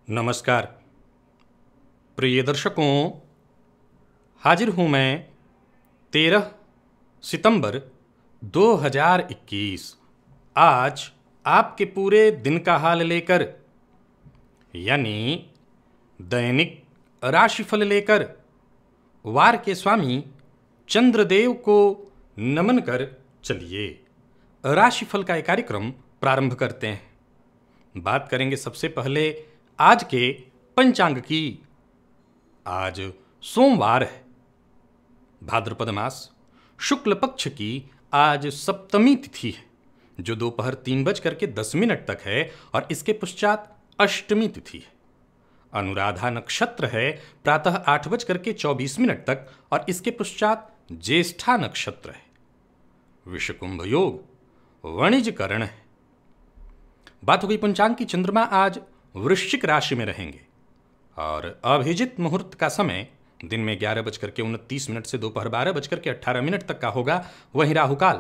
नमस्कार प्रिय दर्शकों, हाजिर हूँ मैं 13 सितंबर 2021 आज आपके पूरे दिन का हाल लेकर, यानी दैनिक राशिफल लेकर वार के स्वामी चंद्रदेव को नमन कर चलिए राशिफल का एक कार्यक्रम प्रारंभ करते हैं। बात करेंगे सबसे पहले आज के पंचांग की। आज सोमवार है, भाद्रपद मास शुक्ल पक्ष की आज सप्तमी तिथि है, जो दोपहर 3:10 तक है और इसके पश्चात अष्टमी तिथि है। अनुराधा नक्षत्र है प्रातः 8:24 तक और इसके पश्चात ज्येष्ठा नक्षत्र है। विषकुंभ योग वाणिज्य करण है। बात हो गई पंचांग की। चंद्रमा आज वृश्चिक राशि में रहेंगे और अभिजित मुहूर्त का समय दिन में 11:29 से दोपहर 12:18 तक का होगा। वहीं राहुकाल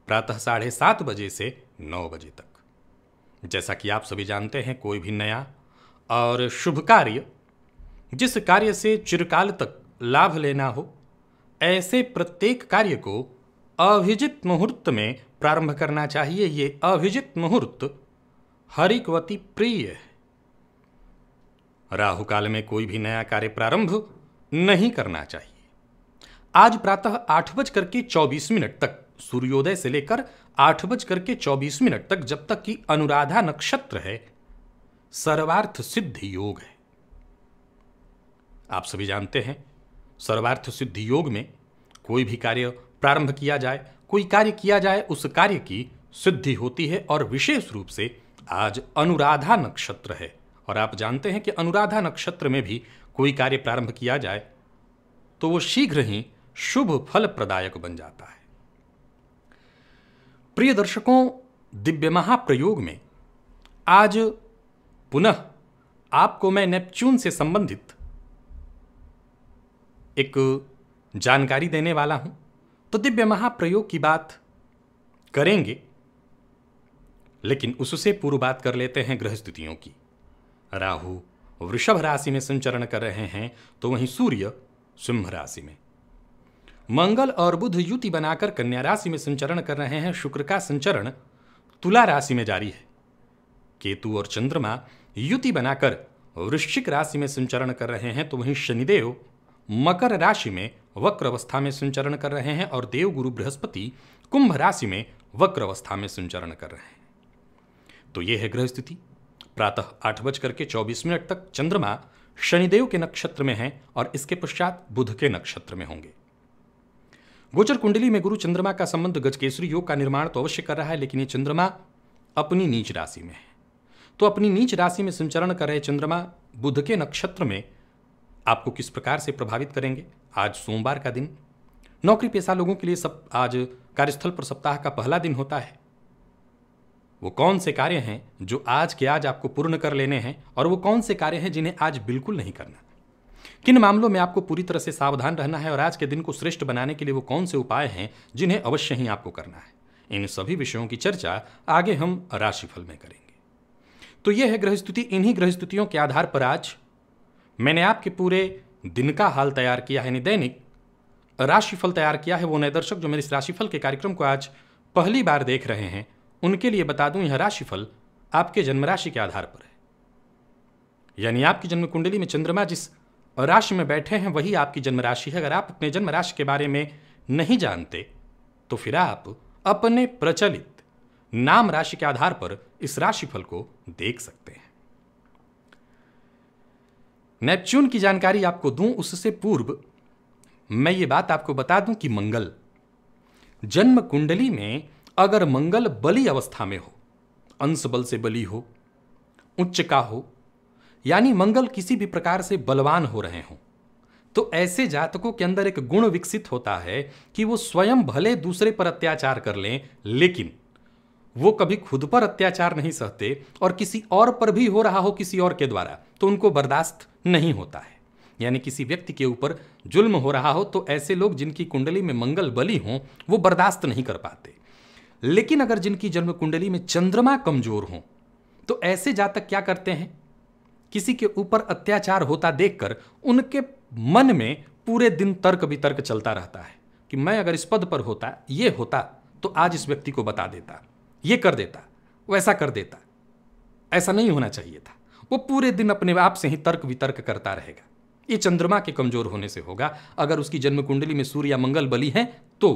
प्रातः 7:30 बजे से 9 बजे तक। जैसा कि आप सभी जानते हैं, कोई भी नया और शुभ कार्य, जिस कार्य से चिरकाल तक लाभ लेना हो, ऐसे प्रत्येक कार्य को अभिजित मुहूर्त में प्रारंभ करना चाहिए। ये अभिजित मुहूर्त हरिकवती प्रिय है। राहु काल में कोई भी नया कार्य प्रारंभ नहीं करना चाहिए। आज प्रातः 8:24 तक सूर्योदय से लेकर 8:24 तक, जब तक कि अनुराधा नक्षत्र है, सर्वार्थ सिद्धि योग है। आप सभी जानते हैं, सर्वार्थ सिद्धि योग में कोई भी कार्य प्रारंभ किया जाए, कोई कार्य किया जाए, उस कार्य की सिद्धि होती है। और विशेष रूप से आज अनुराधा नक्षत्र है और आप जानते हैं कि अनुराधा नक्षत्र में भी कोई कार्य प्रारंभ किया जाए तो वो शीघ्र ही शुभ फल प्रदायक बन जाता है। प्रिय दर्शकों, दिव्य महाप्रयोग में आज पुनः आपको मैं नेपच्यून से संबंधित एक जानकारी देने वाला हूं। तो दिव्य महाप्रयोग की बात करेंगे, लेकिन उससे पूर्व बात कर लेते हैं ग्रह स्थितियों की। राहु वृषभ राशि में संचरण कर रहे हैं, तो वहीं सूर्य सिंह राशि में, मंगल और बुध युति बनाकर कन्या राशि में संचरण कर रहे हैं। शुक्र का संचरण तुला राशि में जारी है। केतु और चंद्रमा युति बनाकर वृश्चिक राशि में संचरण कर रहे हैं, तो वहीं शनिदेव मकर राशि में वक्र अवस्था में संचरण कर रहे हैं और देव गुरु बृहस्पति कुंभ राशि में वक्र अवस्था में संचरण कर रहे हैं। तो यह है ग्रह स्थिति। प्रातः 8:24 तक चंद्रमा शनिदेव के नक्षत्र में है और इसके पश्चात बुध के नक्षत्र में होंगे। गोचर कुंडली में गुरु चंद्रमा का संबंध गजकेसरी योग का निर्माण तो अवश्य कर रहा है, लेकिन ये चंद्रमा अपनी नीच राशि में है। तो अपनी नीच राशि में संचरण कर रहे चंद्रमा बुध के नक्षत्र में आपको किस प्रकार से प्रभावित करेंगे? आज सोमवार का दिन नौकरी पेशा लोगों के लिए आज कार्यस्थल पर सप्ताह का पहला दिन होता है। वो कौन से कार्य हैं जो आज के आज आपको पूर्ण कर लेने हैं और वो कौन से कार्य हैं जिन्हें आज बिल्कुल नहीं करना? किन मामलों में आपको पूरी तरह से सावधान रहना है और आज के दिन को श्रेष्ठ बनाने के लिए वो कौन से उपाय हैं जिन्हें अवश्य ही आपको करना है? इन सभी विषयों की चर्चा आगे हम राशिफल में करेंगे। तो यह है ग्रह स्थिति। इन्हीं ग्रह स्थितियों के आधार पर आज मैंने आपके पूरे दिन का हाल तैयार किया है, यानी दैनिक राशिफल तैयार किया है। वो नए दर्शक जो मेरे इस राशिफल के कार्यक्रम को आज पहली बार देख रहे हैं, उनके लिए बता दूं, यह राशिफल आपके जन्म राशि के आधार पर है। यानी आपकी जन्म कुंडली में चंद्रमा जिस राशि में बैठे हैं वही आपकी जन्म राशि है। अगर आप अपने जन्म राशि के बारे में नहीं जानते तो फिर आप अपने प्रचलित नाम राशि के आधार पर इस राशिफल को देख सकते हैं। नेपच्यून की जानकारी आपको दूं उससे पूर्व मैं ये बात आपको बता दूं कि मंगल जन्म कुंडली में अगर मंगल बली अवस्था में हो, अंश बल से बली हो, उच्च का हो, यानी मंगल किसी भी प्रकार से बलवान हो रहे हों, तो ऐसे जातकों के अंदर एक गुण विकसित होता है कि वो स्वयं भले दूसरे पर अत्याचार कर लें, लेकिन वो कभी खुद पर अत्याचार नहीं सहते और किसी और पर भी हो रहा हो किसी और के द्वारा तो उनको बर्दाश्त नहीं होता है। यानी किसी व्यक्ति के ऊपर जुल्म हो रहा हो तो ऐसे लोग जिनकी कुंडली में मंगल बली हों वो बर्दाश्त नहीं कर पाते। लेकिन अगर जिनकी जन्म कुंडली में चंद्रमा कमजोर हो तो ऐसे जातक क्या करते हैं किसी के ऊपर अत्याचार होता देखकर उनके मन में पूरे दिन तर्क वितर्क चलता रहता है कि मैं अगर इस पद पर होता, ये होता, तो आज इस व्यक्ति को बता देता, ये कर देता, वैसा कर देता, ऐसा नहीं होना चाहिए था। वो पूरे दिन अपने आप से ही तर्क वितर्क करता रहेगा। ये चंद्रमा के कमजोर होने से होगा। अगर उसकी जन्म कुंडली में सूर्य या मंगल बली है तो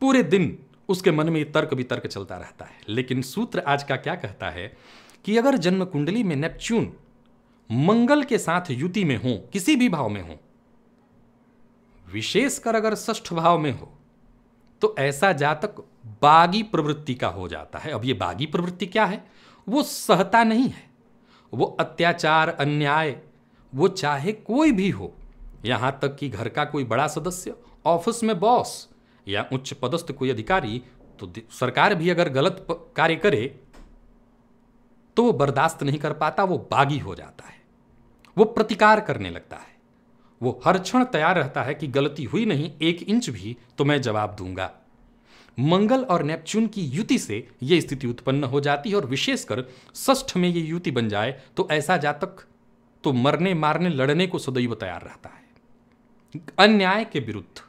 पूरे दिन उसके मन में तर्क वितर्क चलता रहता है। लेकिन सूत्र आज का क्या कहता है कि अगर जन्म कुंडली में नेपच्यून मंगल के साथ युति में हो, किसी भी भाव में हो, विशेषकर अगर षष्ठ भाव में हो, तो ऐसा जातक बागी प्रवृत्ति का हो जाता है। अब ये बागी प्रवृत्ति क्या है? वो सहता नहीं है, वो अत्याचार अन्याय, वो चाहे कोई भी हो, यहां तक कि घर का कोई बड़ा सदस्य, ऑफिस में बॉस या उच्च पदस्थ कोई अधिकारी, तो सरकार भी अगर गलत कार्य करे तो वो बर्दाश्त नहीं कर पाता, वो बागी हो जाता है, वो प्रतिकार करने लगता है, वो हर क्षण तैयार रहता है कि गलती हुई नहीं, 1 इंच भी तो मैं जवाब दूंगा। मंगल और नेपच्यून की युति से यह स्थिति उत्पन्न हो जाती है और विशेषकर षष्ठ में ये युति बन जाए तो ऐसा जातक तो मरने मारने लड़ने को सदैव तैयार रहता है। अन्याय के विरुद्ध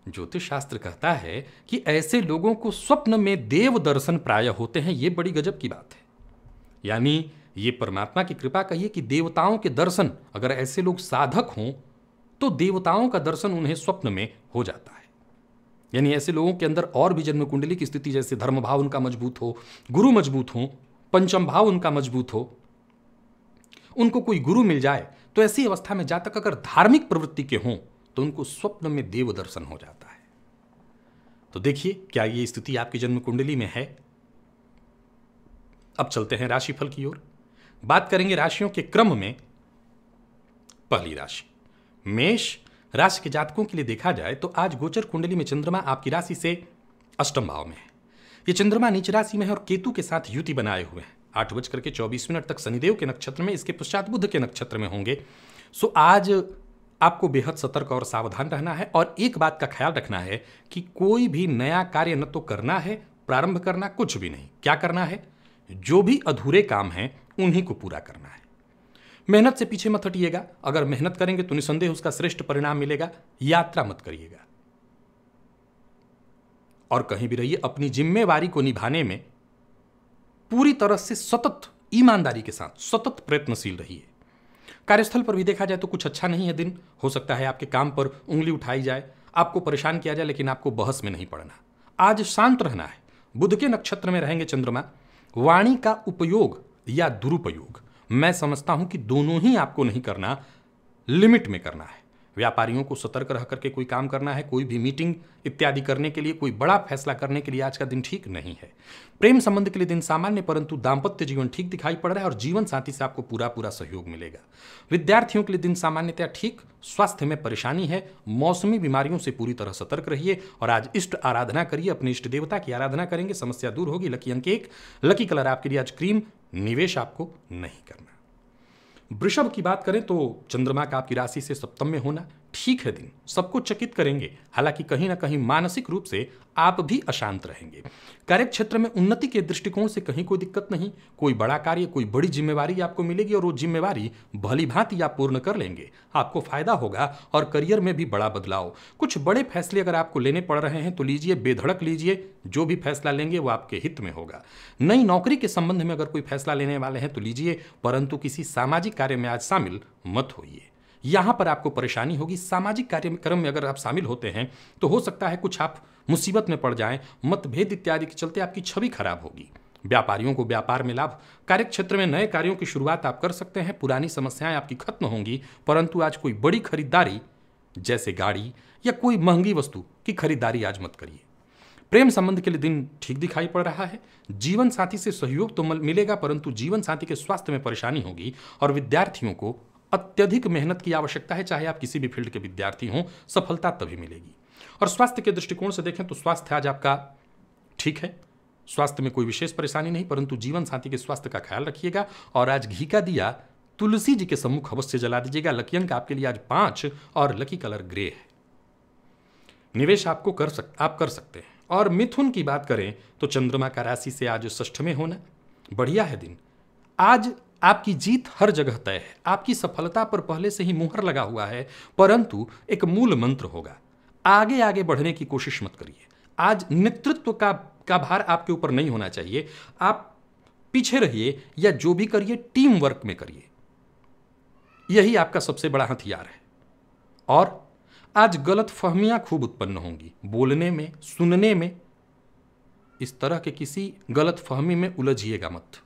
ज्योतिष शास्त्र कहता है कि ऐसे लोगों को स्वप्न में देव दर्शन प्राय होते हैं। ये बड़ी गजब की बात है। यानी ये परमात्मा की कृपा कहिए कि देवताओं के दर्शन, अगर ऐसे लोग साधक हों तो देवताओं का दर्शन उन्हें स्वप्न में हो जाता है। यानी ऐसे लोगों के अंदर और भी जन्म कुंडली की स्थिति, जैसे धर्म भाव उनका मजबूत हो, गुरु मजबूत हो, पंचम भाव उनका मजबूत हो, उनको कोई गुरु मिल जाए, तो ऐसी अवस्था में जातक अगर धार्मिक प्रवृत्ति के हों तो उनको स्वप्न में देव दर्शन हो जाता है। तो देखिए क्या ये स्थिति आपकी जन्म कुंडली में है। अब चलते हैं राशिफल की ओर। बात करेंगे राशियों के क्रम में। पहली राशि मेष राशि के जातकों के लिए देखा जाए तो आज गोचर कुंडली में चंद्रमा आपकी राशि से अष्टम भाव में है। ये चंद्रमा नीच राशि में है और केतु के साथ युति बनाए हुए हैं। 8:24 तक शनिदेव के नक्षत्र में, इसके पश्चात बुध के नक्षत्र में होंगे। सो आज आपको बेहद सतर्क और सावधान रहना है और एक बात का ख्याल रखना है कि कोई भी नया कार्य न तो करना है, प्रारंभ करना कुछ भी नहीं। क्या करना है? जो भी अधूरे काम हैं उन्हीं को पूरा करना है। मेहनत से पीछे मत हटिएगा। अगर मेहनत करेंगे तो निसंदेह उसका श्रेष्ठ परिणाम मिलेगा। यात्रा मत करिएगा और कहीं भी रहिए अपनी जिम्मेवारी को निभाने में पूरी तरह से सतत ईमानदारी के साथ सतत प्रयत्नशील रहिए। कार्यस्थल पर भी देखा जाए तो कुछ अच्छा नहीं है दिन। हो सकता है आपके काम पर उंगली उठाई जाए, आपको परेशान किया जाए, लेकिन आपको बहस में नहीं पड़ना। आज शांत रहना है। बुध के नक्षत्र में रहेंगे चंद्रमा। वाणी का उपयोग या दुरुपयोग, मैं समझता हूं कि दोनों ही आपको नहीं करना, लिमिट में करना है। व्यापारियों को सतर्क रह करके कोई काम करना है। कोई भी मीटिंग इत्यादि करने के लिए, कोई बड़ा फैसला करने के लिए आज का दिन ठीक नहीं है। प्रेम संबंध के लिए दिन सामान्य, परंतु दाम्पत्य जीवन ठीक दिखाई पड़ रहा है और जीवन साथी से आपको पूरा सहयोग मिलेगा। विद्यार्थियों के लिए दिन सामान्यतया ठीक। स्वास्थ्य में परेशानी है। मौसमी बीमारियों से पूरी तरह सतर्क रहिए और आज इष्ट आराधना करिए। अपने इष्ट देवता की आराधना करेंगे, समस्या दूर होगी। लकी अंक 1, लकी कलर आपके लिए आज क्रीम। निवेश आपको नहीं करना। वृषभ की बात करें तो चंद्रमा का आपकी राशि से सप्तम में होना ठीक है। दिन सबको चकित करेंगे, हालांकि कहीं ना कहीं मानसिक रूप से आप भी अशांत रहेंगे। कार्य क्षेत्र में उन्नति के दृष्टिकोण से कहीं कोई दिक्कत नहीं। कोई बड़ा कार्य, कोई बड़ी जिम्मेवारी आपको मिलेगी और वो जिम्मेवारी भली भांति आप पूर्ण कर लेंगे। आपको फायदा होगा और करियर में भी बड़ा बदलाव। कुछ बड़े फैसले अगर आपको लेने पड़ रहे हैं तो लीजिए, बेधड़क लीजिए। जो भी फैसला लेंगे वो आपके हित में होगा। नई नौकरी के संबंध में अगर कोई फैसला लेने वाले हैं तो लीजिए, परंतु किसी सामाजिक कार्य में आज शामिल मत होइए। यहां पर आपको परेशानी होगी। सामाजिक कार्यक्रम में अगर आप शामिल होते हैं तो हो सकता है कुछ आप मुसीबत में पड़ जाएं। मतभेद इत्यादि के चलते आपकी छवि खराब होगी। व्यापारियों को व्यापार में लाभ। कार्य क्षेत्र में नए कार्यों की शुरुआत आप कर सकते हैं। पुरानी समस्याएं आपकी खत्म होंगी, परंतु आज कोई बड़ी खरीदारी जैसे गाड़ी या कोई महंगी वस्तु की खरीदारी आज मत करिए। प्रेम संबंध के लिए दिन ठीक दिखाई पड़ रहा है। जीवन साथी से सहयोग तो मिलेगा, परंतु जीवन साथी के स्वास्थ्य में परेशानी होगी और विद्यार्थियों को अत्यधिक मेहनत की आवश्यकता है। चाहे आप किसी भी फील्ड के विद्यार्थी हों, सफलता तभी मिलेगी। और स्वास्थ्य के दृष्टिकोण से देखें तो स्वास्थ्य आज आपका ठीक है। स्वास्थ्य में कोई विशेष परेशानी नहीं, परंतु जीवन साथी के स्वास्थ्य का ख्याल रखिएगा। और आज घी का दिया तुलसी जी के सम्मुख अवश्य जला दीजिएगा। लकी अंक आपके लिए आज 5 और लकी कलर ग्रे है। निवेश आप कर सकते हैं। और मिथुन की बात करें तो चंद्रमा का राशि से आज षष्ठ में होना बढ़िया है दिन। आज आपकी जीत हर जगह तय है, आपकी सफलता पर पहले से ही मुहर लगा हुआ है, परंतु एक मूल मंत्र होगा, आगे आगे बढ़ने की कोशिश मत करिए। आज नेतृत्व का भार आपके ऊपर नहीं होना चाहिए। आप पीछे रहिए या जो भी करिए टीम वर्क में करिए, यही आपका सबसे बड़ा हथियार है। और आज गलत फहमियां खूब उत्पन्न होंगी, बोलने में, सुनने में। इस तरह के किसी गलत फहमी में उलझिएगा मत।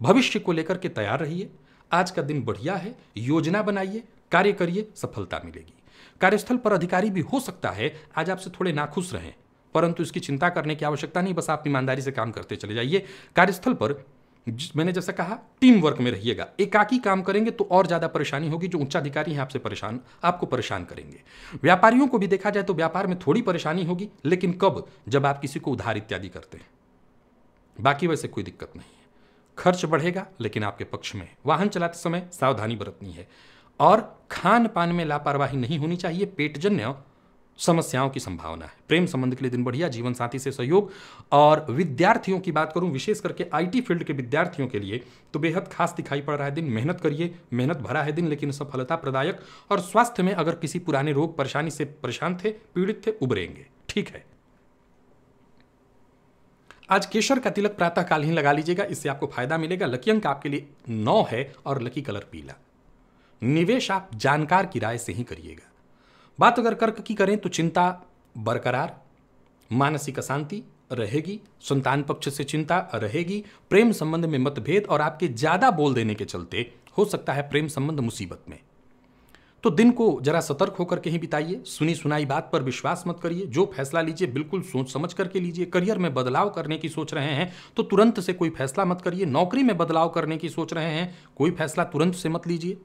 भविष्य को लेकर के तैयार रहिए। आज का दिन बढ़िया है, योजना बनाइए, कार्य करिए, सफलता मिलेगी। कार्यस्थल पर अधिकारी भी हो सकता है आज आपसे थोड़े नाखुश रहें, परंतु इसकी चिंता करने की आवश्यकता नहीं, बस आप ईमानदारी से काम करते चले जाइए। कार्यस्थल पर मैंने जैसा कहा टीम वर्क में रहिएगा। एकाकी काम करेंगे तो और ज्यादा परेशानी होगी, जो उच्चाधिकारी हैं आपको परेशान करेंगे। व्यापारियों को भी देखा जाए तो व्यापार में थोड़ी परेशानी होगी, लेकिन कब? जब आप किसी को उधार इत्यादि करते हैं। बाकी वैसे कोई दिक्कत नहीं है। खर्च बढ़ेगा लेकिन आपके पक्ष में। वाहन चलाते समय सावधानी बरतनी है और खान पान में लापरवाही नहीं होनी चाहिए। पेटजन्य समस्याओं की संभावना है। प्रेम संबंध के लिए दिन बढ़िया, जीवन साथी से सहयोग। और विद्यार्थियों की बात करूं, विशेष करके आईटी फील्ड के विद्यार्थियों के लिए तो बेहद खास दिखाई पड़ रहा है दिन। मेहनत करिए, मेहनत भरा है दिन, लेकिन सफलता प्रदायक। और स्वास्थ्य में अगर किसी पुराने रोग परेशानी से परेशान थे, पीड़ित थे, उबरेंगे। ठीक है। आज केशर का तिलक प्रातः काल ही लगा लीजिएगा, इससे आपको फायदा मिलेगा। लकी अंक आपके लिए 9 है और लकी कलर पीला। निवेश आप जानकार की राय से ही करिएगा। बात अगर कर्क की करें तो चिंता बरकरार, मानसिक अशांति रहेगी, संतान पक्ष से चिंता रहेगी, प्रेम संबंध में मतभेद और आपके ज्यादा बोल देने के चलते हो सकता है प्रेम संबंध मुसीबत में। तो दिन को जरा सतर्क होकर के ही बिताइए। सुनी सुनाई बात पर विश्वास मत करिए। जो फैसला लीजिए बिल्कुल सोच समझ करके लीजिए। करियर में बदलाव करने की सोच रहे हैं तो तुरंत से कोई फैसला मत करिए। नौकरी में बदलाव करने की सोच रहे हैं, कोई फैसला तुरंत से मत लीजिए।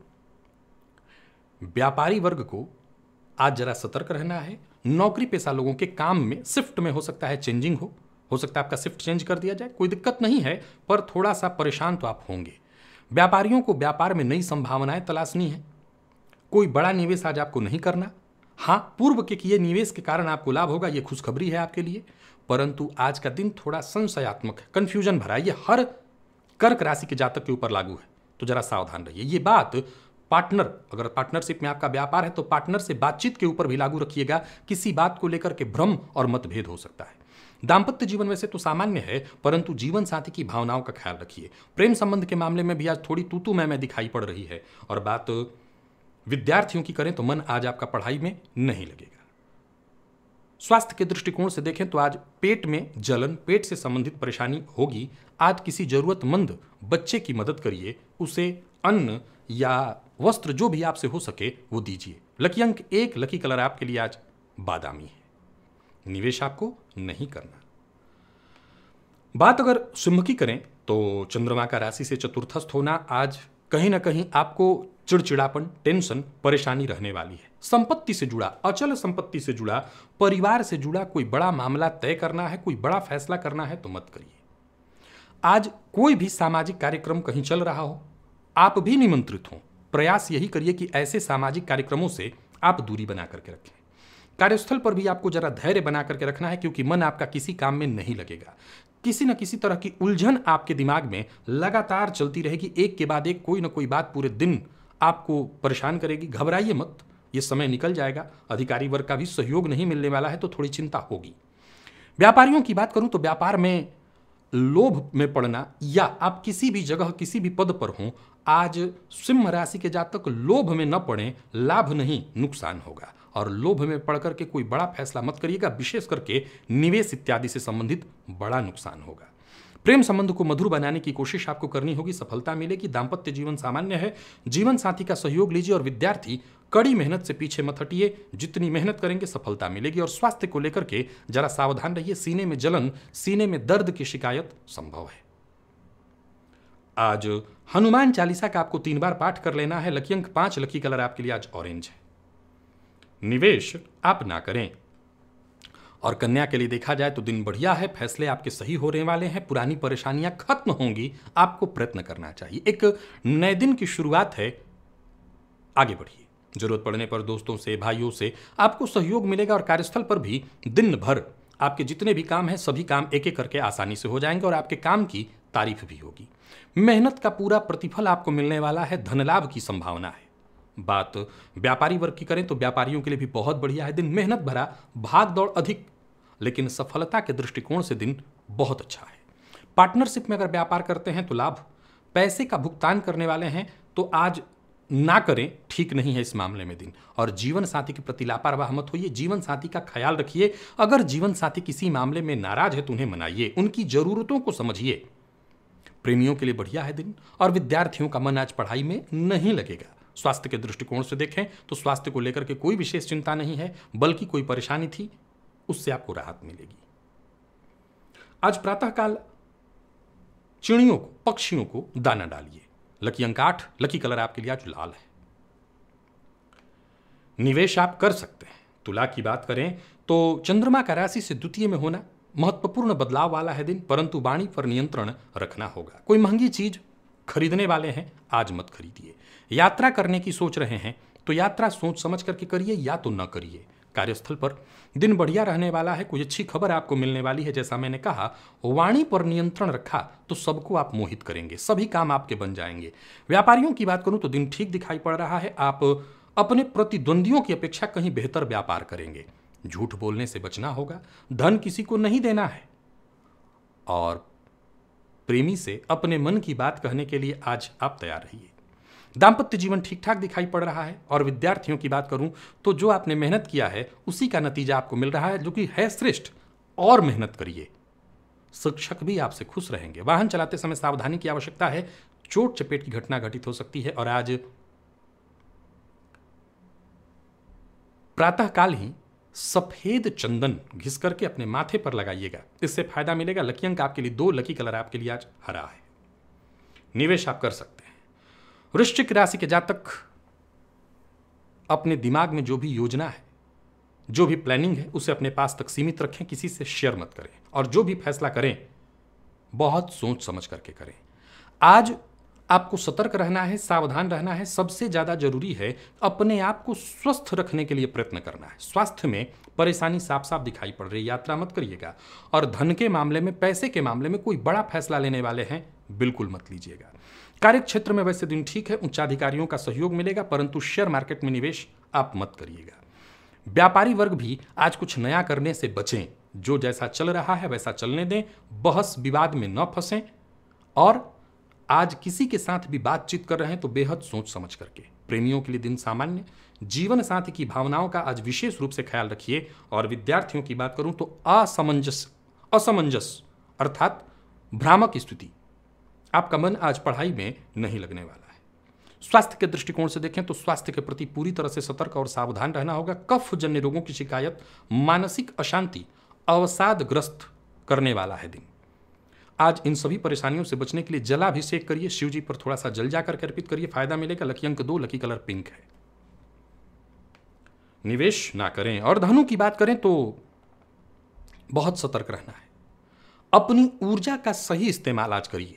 व्यापारी वर्ग को आज जरा सतर्क रहना है। नौकरी पेशा लोगों के काम में, शिफ्ट में हो सकता है चेंजिंग हो सकता है आपका शिफ्ट चेंज कर दिया जाए, कोई दिक्कत नहीं है, पर थोड़ा सा परेशान तो आप होंगे। व्यापारियों को व्यापार में नई संभावनाएं तलाशनी है। कोई बड़ा निवेश आज आपको नहीं करना। हाँ, पूर्व के किए निवेश के कारण आपको लाभ होगा, यह खुशखबरी है आपके लिए, परंतु आज का दिन थोड़ा संशयात्मक है, कंफ्यूजन भरा है। यह हर कर्क राशि के जातक के ऊपर लागू है, तो जरा सावधान रहिए। ये बात पार्टनर, अगर पार्टनरशिप में आपका व्यापार है तो पार्टनर से बातचीत के ऊपर भी लागू रखिएगा। किसी बात को लेकर के भ्रम और मतभेद हो सकता है। दाम्पत्य जीवन वैसे तो सामान्य है, परंतु जीवन साथी की भावनाओं का ख्याल रखिए। प्रेम संबंध के मामले में भी आज थोड़ी तू मैं दिखाई पड़ रही है। और बात विद्यार्थियों की करें तो मन आज आपका पढ़ाई में नहीं लगेगा। स्वास्थ्य के दृष्टिकोण से देखें तो आज पेट में जलन, पेट से संबंधित परेशानी होगी। आज किसी जरूरतमंद बच्चे की मदद करिए, उसे अन्न या वस्त्र जो भी आपसे हो सके वो दीजिए। लकी अंक 1, लकी कलर आपके लिए आज बादामी है। निवेश आपको नहीं करना। बात अगर सिंह की करें तो चंद्रमा का राशि से चतुर्थस्थ होना आज कहीं ना कहीं आपको चिड़चिड़ापन, टेंशन, परेशानी रहने वाली है। संपत्ति से जुड़ा, अचल संपत्ति से जुड़ा, परिवार से जुड़ा कोई बड़ा मामला तय करना है, कोई बड़ा फैसला करना है तो मत करिए। आज कोई भी सामाजिक कार्यक्रम कहीं चल रहा हो, आप भी निमंत्रित हों, प्रयास यही करिए कि ऐसे सामाजिक कार्यक्रमों से आप दूरी बना करके रखें। कार्यस्थल पर भी आपको जरा धैर्य बना करके रखना है, क्योंकि मन आपका किसी काम में नहीं लगेगा। किसी न किसी तरह की उलझन आपके दिमाग में लगातार चलती रहेगी, एक के बाद एक कोई ना कोई बात पूरे दिन आपको परेशान करेगी। घबराइए मत, ये समय निकल जाएगा। अधिकारी वर्ग का भी सहयोग नहीं मिलने वाला है तो थोड़ी चिंता होगी। व्यापारियों की बात करूं तो व्यापार में लोभ में पड़ना या आप किसी भी जगह किसी भी पद पर हों, आज सिंह राशि के जातक लोभ में न पड़े, लाभ नहीं नुकसान होगा। और लोभ में पड़ करके कोई बड़ा फैसला मत करिएगा, विशेष करके निवेश इत्यादि से संबंधित बड़ा नुकसान होगा। प्रेम संबंध को मधुर बनाने की कोशिश आपको करनी होगी, सफलता मिलेगी। दाम्पत्य जीवन सामान्य है, जीवन साथी का सहयोग लीजिए। और विद्यार्थी कड़ी मेहनत से पीछे मत हटिए, जितनी मेहनत करेंगे सफलता मिलेगी। और स्वास्थ्य को लेकर के जरा सावधान रहिए, सीने में जलन, सीने में दर्द की शिकायत संभव है। आज हनुमान चालीसा का आपको 3 बार पाठ कर लेना है। लकी अंक 5, लकी कलर आपके लिए आज ऑरेंज है। निवेश आप ना करें। और कन्या के लिए देखा जाए तो दिन बढ़िया है, फैसले आपके सही होने वाले हैं, पुरानी परेशानियां खत्म होंगी, आपको प्रयत्न करना चाहिए। एक नए दिन की शुरुआत है, आगे बढ़िए। जरूरत पड़ने पर दोस्तों से, भाइयों से आपको सहयोग मिलेगा। और कार्यस्थल पर भी दिन भर आपके जितने भी काम हैं सभी काम एक एक करके आसानी से हो जाएंगे और आपके काम की तारीफ भी होगी। मेहनत का पूरा प्रतिफल आपको मिलने वाला है, धन लाभ की संभावना है। बात व्यापारी वर्ग की करें तो व्यापारियों के लिए भी बहुत बढ़िया है दिन, मेहनत भरा, भाग दौड़ अधिक, लेकिन सफलता के दृष्टिकोण से दिन बहुत अच्छा है। पार्टनरशिप में अगर व्यापार करते हैं तो लाभ, पैसे का भुगतान करने वाले हैं तो आज ना करें, ठीक नहीं है इस मामले में दिन। और जीवन साथी के प्रति लापरवाह मत होइए, जीवन साथी का ख्याल रखिए। अगर जीवन साथी किसी मामले में नाराज है तो उन्हें मनाइए, उनकी जरूरतों को समझिए। प्रेमियों के लिए बढ़िया है दिन, और विद्यार्थियों का मन आज पढ़ाई में नहीं लगेगा। स्वास्थ्य के दृष्टिकोण से देखें तो स्वास्थ्य को लेकर के कोई विशेष चिंता नहीं है, बल्कि कोई परेशानी थी उससे आपको राहत मिलेगी। आज प्रातःकाल चिड़ियों को, पक्षियों को दाना डालिए। लकी अंक 8, लकी कलर आपके लिए आज लाल है। निवेश आप कर सकते हैं। तुला की बात करें तो चंद्रमा का राशि से द्वितीय में होना महत्वपूर्ण बदलाव वाला है दिन, परंतु वाणी पर नियंत्रण रखना होगा। कोई महंगी चीज खरीदने वाले हैं, आज मत खरीदिए। यात्रा करने की सोच रहे हैं तो यात्रा सोच समझ करके करिए या तो न करिए। कार्यस्थल पर दिन बढ़िया रहने वाला है, कोई अच्छी खबर आपको मिलने वाली है। जैसा मैंने कहा, वाणी पर नियंत्रण रखा तो सबको आप मोहित करेंगे, सभी काम आपके बन जाएंगे। व्यापारियों की बात करूं तो दिन ठीक दिखाई पड़ रहा है, आप अपने प्रतिद्वंदियों की अपेक्षा कहीं बेहतर व्यापार करेंगे। झूठ बोलने से बचना होगा, धन किसी को नहीं देना है, और प्रेमी से अपने मन की बात कहने के लिए आज आप तैयार रहिए। दाम्पत्य जीवन ठीक ठाक दिखाई पड़ रहा है, और विद्यार्थियों की बात करूं तो जो आपने मेहनत किया है उसी का नतीजा आपको मिल रहा है, जो कि है श्रेष्ठ। और मेहनत करिए, शिक्षक भी आपसे खुश रहेंगे। वाहन चलाते समय सावधानी की आवश्यकता है, चोट चपेट की घटना घटित हो सकती है। और आज प्रातःकाल ही सफेद चंदन घिस करके अपने माथे पर लगाइएगा, इससे फायदा मिलेगा। लकी अंक आपके लिए 2, लकी कलर आपके लिए आज हरा है। निवेश आप कर सकते हैं। वृश्चिक राशि के जातक अपने दिमाग में जो भी योजना है, जो भी प्लानिंग है, उसे अपने पास तक सीमित रखें, किसी से शेयर मत करें, और जो भी फैसला करें बहुत सोच समझ करके करें। आज आपको सतर्क रहना है, सावधान रहना है। सबसे ज्यादा जरूरी है अपने आप को स्वस्थ रखने के लिए प्रयत्न करना है। स्वास्थ्य में परेशानी साफ साफ दिखाई पड़ रही है, यात्रा मत करिएगा। और धन के मामले में, पैसे के मामले में कोई बड़ा फैसला लेने वाले हैं, बिल्कुल मत लीजिएगा। कार्य क्षेत्र में वैसे दिन ठीक है, उच्चाधिकारियों का सहयोग मिलेगा, परंतु शेयर मार्केट में निवेश आप मत करिएगा। व्यापारी वर्ग भी आज कुछ नया करने से बचें, जो जैसा चल रहा है वैसा चलने दें, बहस विवाद में न फंसें। और आज किसी के साथ भी बातचीत कर रहे हैं तो बेहद सोच समझ करके। प्रेमियों के लिए दिन सामान्य, जीवन साथी की भावनाओं का आज विशेष रूप से ख्याल रखिए। और विद्यार्थियों की बात करूं तो असमंजस अर्थात भ्रामक स्थिति, आपका मन आज पढ़ाई में नहीं लगने वाला है। स्वास्थ्य के दृष्टिकोण से देखें तो स्वास्थ्य के प्रति पूरी तरह से सतर्क और सावधान रहना होगा। कफ जन्य रोगों की शिकायत, मानसिक अशांति, अवसादग्रस्त करने वाला है दिन। आज इन सभी परेशानियों से बचने के लिए जलाभिषेक करिए, शिव जी पर थोड़ा सा जल जाकर अर्पित करिए, फायदा मिलेगा। लकी अंक 2, लकी कलर पिंक है। निवेश ना करें। और धनु की बात करें तो बहुत सतर्क रहना है, अपनी ऊर्जा का सही इस्तेमाल आज करिए।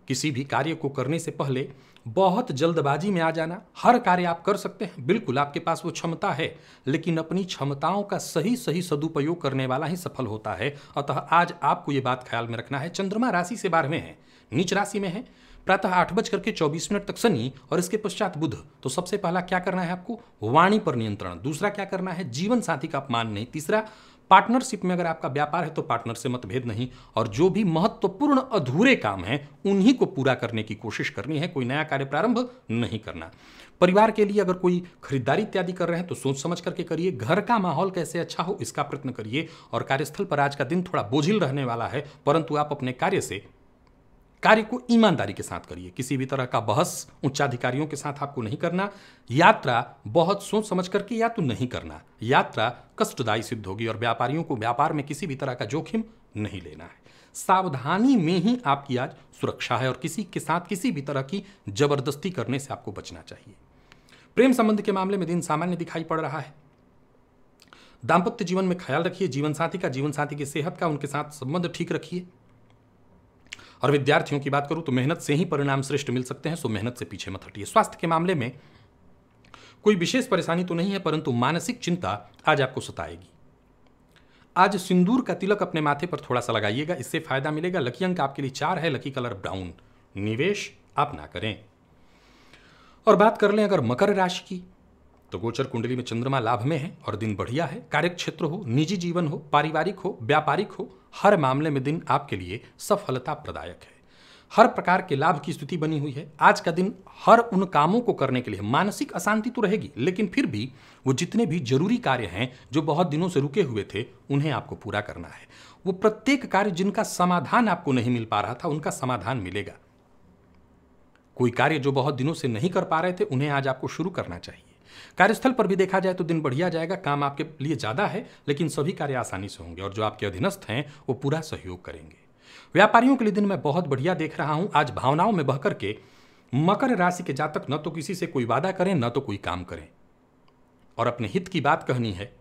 किसी भी कार्य को करने से पहले बहुत जल्दबाजी में आ जाना, हर कार्य आप कर सकते हैं, बिल्कुल आपके पास वो क्षमता है, लेकिन अपनी क्षमताओं का सही सदुपयोग करने वाला ही सफल होता है। अतः आज आपको ये बात ख्याल में रखना है। चंद्रमा राशि से 12वें है, नीच राशि में है, प्रातः 8:24 तक शनि और इसके पश्चात बुध। तो सबसे पहला क्या करना है आपको, वाणी पर नियंत्रण। दूसरा क्या करना है, जीवन साथी का अपमान नहीं। तीसरा, पार्टनरशिप में अगर आपका व्यापार है तो पार्टनर से मतभेद नहीं। और जो भी महत्वपूर्ण अधूरे काम हैं उन्हीं को पूरा करने की कोशिश करनी है, कोई नया कार्य प्रारंभ नहीं करना। परिवार के लिए अगर कोई खरीदारी इत्यादि कर रहे हैं तो सोच समझ करके करिए। घर का माहौल कैसे अच्छा हो इसका प्रयत्न करिए। और कार्यस्थल पर आज का दिन थोड़ा बोझिल रहने वाला है, परंतु आप अपने कार्य को ईमानदारी के साथ करिए। किसी भी तरह का बहस उच्चाधिकारियों के साथ आपको नहीं करना। यात्रा बहुत सोच समझ करके या तो नहीं करना, यात्रा कष्टदायी सिद्ध होगी। और व्यापारियों को व्यापार में किसी भी तरह का जोखिम नहीं लेना है। सावधानी में ही आपकी आज सुरक्षा है, और किसी के साथ किसी भी तरह की जबरदस्ती करने से आपको बचना चाहिए। प्रेम संबंध के मामले में दिन सामान्य दिखाई पड़ रहा है। दाम्पत्य जीवन में ख्याल रखिए जीवन साथी की सेहत का, उनके साथ संबंध ठीक रखिए। और विद्यार्थियों की बात करूं तो मेहनत से ही परिणाम श्रेष्ठ मिल सकते हैं, सो मेहनत से पीछे मत हटिए। स्वास्थ्य के मामले में कोई विशेष परेशानी तो नहीं है, परंतु मानसिक चिंता आज आपको सताएगी। आज सिंदूर का तिलक अपने माथे पर थोड़ा सा लगाइएगा, इससे फायदा मिलेगा। लकी अंक आपके लिए 4 है, लकी कलर ब्राउन। निवेश आप ना करें। और बात कर लें अगर मकर राशि की, तो गोचर कुंडली में चंद्रमा लाभ में है और दिन बढ़िया है। कार्यक्षेत्र हो, निजी जीवन हो, पारिवारिक हो, व्यापारिक हो, हर मामले में दिन आपके लिए सफलता प्रदायक है। हर प्रकार के लाभ की स्थिति बनी हुई है। आज का दिन हर उन कामों को करने के लिए, मानसिक अशांति तो रहेगी, लेकिन फिर भी वो जितने भी जरूरी कार्य हैं जो बहुत दिनों से रुके हुए थे, उन्हें आपको पूरा करना है। वो प्रत्येक कार्य जिनका समाधान आपको नहीं मिल पा रहा था, उनका समाधान मिलेगा। कोई कार्य जो बहुत दिनों से नहीं कर पा रहे थे, उन्हें आज आपको शुरू करना चाहिए। कार्यस्थल पर भी देखा जाए तो दिन बढ़िया जाएगा। काम आपके लिए ज्यादा है, लेकिन सभी कार्य आसानी से होंगे और जो आपके अधीनस्थ हैं वो पूरा सहयोग करेंगे। व्यापारियों के लिए दिन मैं बहुत बढ़िया देख रहा हूं। आज भावनाओं में बहकर के मकर राशि के जातक न तो किसी से कोई वादा करें, न तो कोई काम करें, और अपने हित की बात कहनी है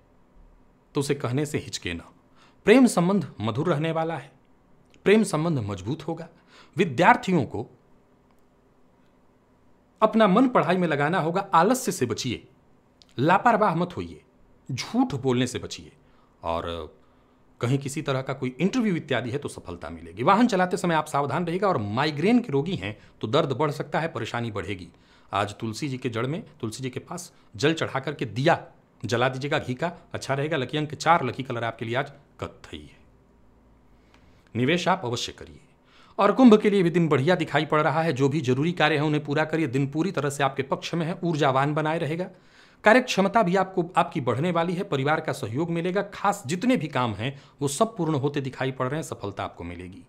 तो उसे कहने से हिचके न। प्रेम संबंध मधुर रहने वाला है, प्रेम संबंध मजबूत होगा। विद्यार्थियों को अपना मन पढ़ाई में लगाना होगा। आलस्य से बचिए, लापरवाह मत होइए, झूठ बोलने से बचिए, और कहीं किसी तरह का कोई इंटरव्यू इत्यादि है तो सफलता मिलेगी। वाहन चलाते समय आप सावधान रहिएगा, और माइग्रेन के रोगी हैं तो दर्द बढ़ सकता है, परेशानी बढ़ेगी। आज तुलसी जी के जड़ में, तुलसी जी के पास जल चढ़ा करके दिया जला दीजिएगा घी का, अच्छा रहेगा। लकी अंक 4, लकी कलर आपके लिए आज कत्थई है। निवेश आप अवश्य करिए। और कुंभ के लिए भी दिन बढ़िया दिखाई पड़ रहा है। जो भी जरूरी कार्य है उन्हें पूरा करिए। दिन पूरी तरह से आपके पक्ष में है, ऊर्जावान बनाए रहेगा। कार्य क्षमता भी आपकी बढ़ने वाली है। परिवार का सहयोग मिलेगा। खास जितने भी काम हैं वो सब पूर्ण होते दिखाई पड़ रहे हैं, सफलता आपको मिलेगी।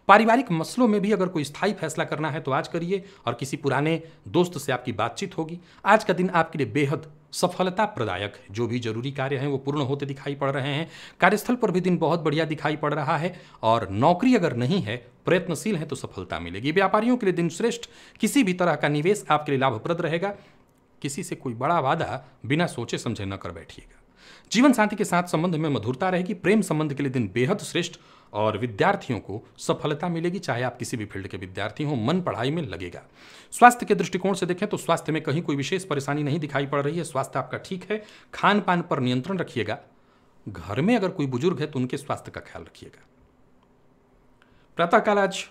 पारिवारिक मसलों में भी अगर कोई स्थायी फैसला करना है तो आज करिए, और किसी पुराने दोस्त से आपकी बातचीत होगी। आज का दिन आपके लिए बेहद सफलता प्रदायक है। जो भी जरूरी कार्य हैं वो पूर्ण होते दिखाई पड़ रहे हैं। कार्यस्थल पर भी दिन बहुत बढ़िया दिखाई पड़ रहा है, और नौकरी अगर नहीं है, प्रयत्नशील है तो सफलता मिलेगी। व्यापारियों के लिए दिन श्रेष्ठ। किसी भी तरह का निवेश आपके लिए लाभप्रद रहेगा। किसी से कोई बड़ा वादा बिना सोचे समझे न कर बैठिएगा। जीवन साथी के साथ संबंध में मधुरता रहेगी। प्रेम संबंध के लिए दिन बेहद श्रेष्ठ, और विद्यार्थियों को सफलता मिलेगी। चाहे आप किसी भी फील्ड के विद्यार्थी हों, मन पढ़ाई में लगेगा। स्वास्थ्य के दृष्टिकोण से देखें तो स्वास्थ्य में कहीं कोई विशेष परेशानी नहीं दिखाई पड़ रही है। स्वास्थ्य आपका ठीक है। खान पान पर नियंत्रण रखिएगा। घर में अगर कोई बुजुर्ग है तो उनके स्वास्थ्य का ख्याल रखिएगा। प्रातःकाल आज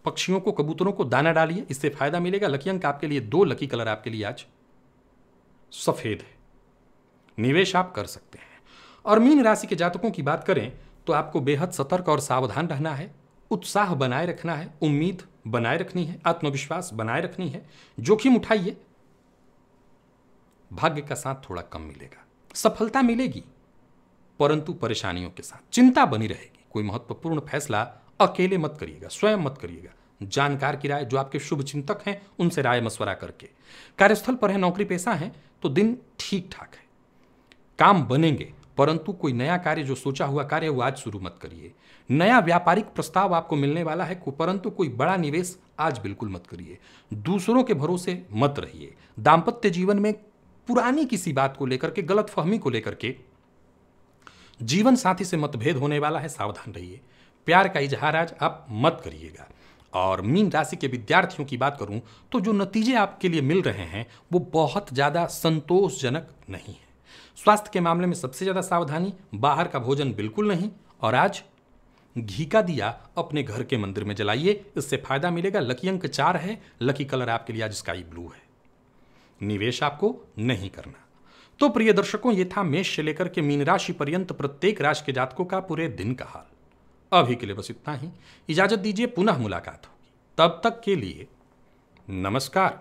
पक्षियों को, कबूतरों को दाना डालिए, इससे फायदा मिलेगा। लकी अंक आपके लिए 2, लकी कलर आपके लिए आज सफेद है। निवेश आप कर सकते हैं। और मीन राशि के जातकों की बात करें तो आपको बेहद सतर्क और सावधान रहना है। उत्साह बनाए रखना है, उम्मीद बनाए रखनी है, आत्मविश्वास बनाए रखनी है। जोखिम उठाइए, भाग्य का साथ थोड़ा कम मिलेगा। सफलता मिलेगी परंतु परेशानियों के साथ, चिंता बनी रहेगी। कोई महत्वपूर्ण फैसला अकेले मत करिएगा, स्वयं मत करिएगा। जानकार की राय, जो आपके शुभ चिंतक हैं, उनसे राय मशवरा करके। कार्यस्थल पर है, नौकरी पेशा है तो दिन ठीक ठाक है। काम बनेंगे, परंतु कोई नया कार्य, जो सोचा हुआ कार्य वो आज शुरू मत करिए। नया व्यापारिक प्रस्ताव आपको मिलने वाला है, परंतु कोई बड़ा निवेश आज बिल्कुल मत करिए। दूसरों के भरोसे मत रहिए। दाम्पत्य जीवन में पुरानी किसी बात को लेकर के, गलतफहमी को लेकर के जीवन साथी से मतभेद होने वाला है, सावधान रहिए। प्यार का इजहार आज आप मत करिएगा। और मीन राशि के विद्यार्थियों की बात करूं तो जो नतीजे आपके लिए मिल रहे हैं वो बहुत ज़्यादा संतोषजनक नहीं है। स्वास्थ्य के मामले में सबसे ज़्यादा सावधानी, बाहर का भोजन बिल्कुल नहीं, और आज घी का दिया अपने घर के मंदिर में जलाइए, इससे फायदा मिलेगा। लकी अंक 4 है, लकी कलर आपके लिए आज स्काई ब्लू है। निवेश आपको नहीं करना। तो प्रिय दर्शकों, ये था मेष से लेकर के मीन राशि पर्यंत प्रत्येक राशि के जातकों का पूरे दिन का हाल। अभी के लिए बस इतना ही। इजाजत दीजिए, पुनः मुलाकात होगी। तब तक के लिए नमस्कार।